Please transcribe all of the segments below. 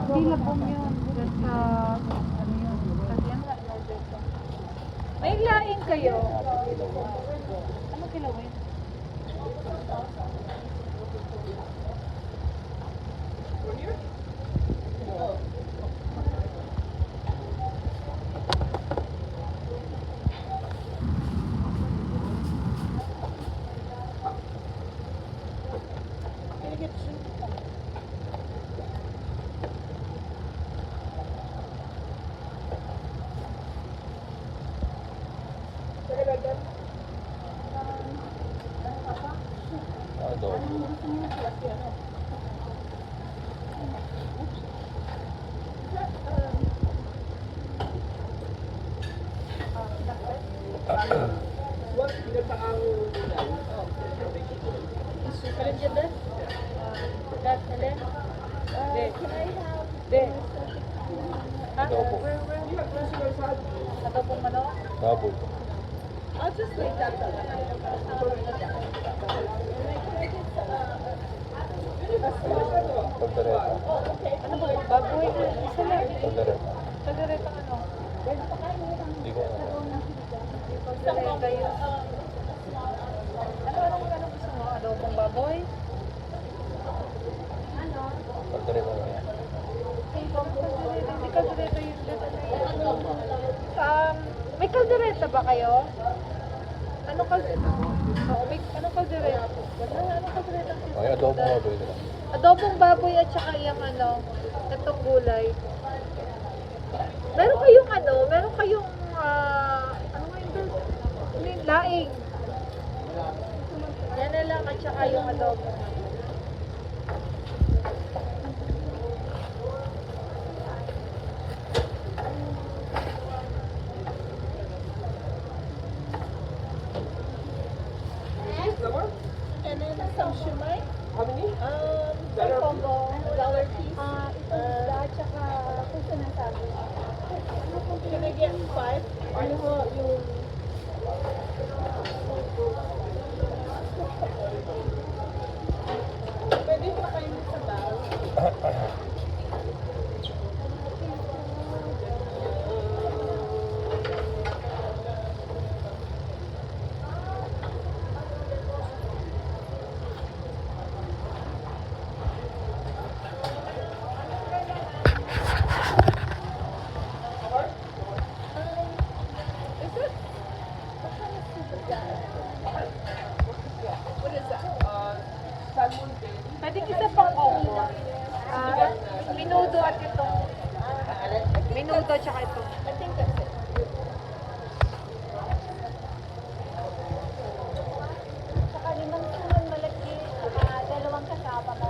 Hindi labong yun. Just, ano yun? Kasi yan nga, may laing kayo. Ano kilawin? Adobong manok? Baboy. I'll just leave that. Pagdareta. Ano ba? Baboy? Isa lang. Pagdareta. Pagdareta ano? Hindi ko alam. Pagdareta yun. Ano gusto mo? Adobong baboy? Pagdareta na yan. May kaldereta yun. May kaldereta ba kayo? Anong kaldereta? Oo, anong kaldereta? Anong kaldereta? Ay, adobo baboy nila. Adobong baboy at saka yung itong gulay. Meron kayong ano nga yung laing. Yan na lang at saka yung adobo. And then some shumai. How many? Some combo, dollar piece. Ito at saka kung sinasabi. Can I get 5? Ano ho, yung... Pwede pa kayo sa bag? Pwede isa pang combo. Minudo at itong minudo at saka itong. I think that's it. Saka limang suman malaki, saka dalawang kasama ba?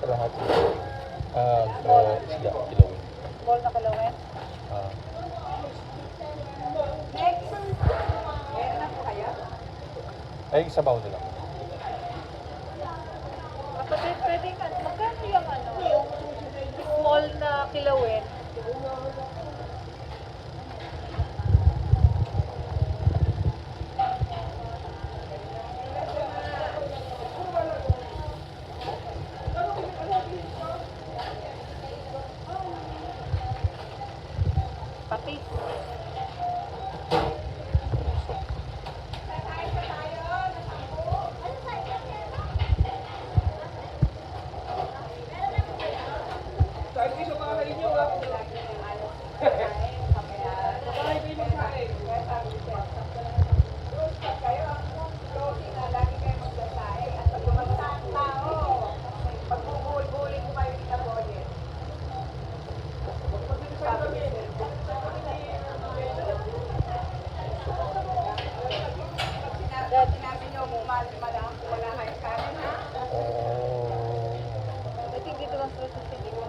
Kalahati. Isda, kilawin. Ball na kalawin. Ay, sabaw nila. kilawin. Patis. I think dito lang sa hindi ko.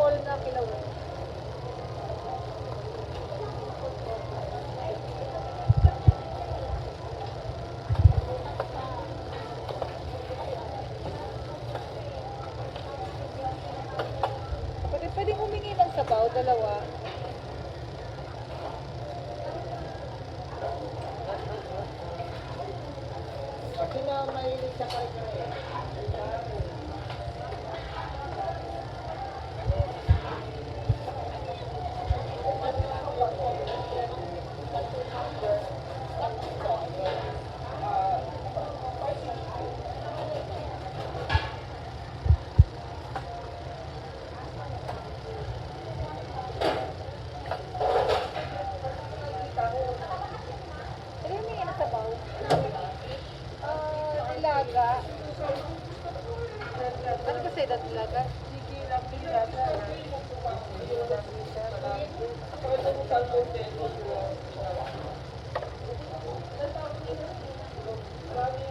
Small na kilawin. Pwede humingi ng sabaw, dalawa. Kasi na mahilig sa kare-kare. Pwede humingi ng sabaw. Ilaga. Ano ba sa edad ilaga? Marami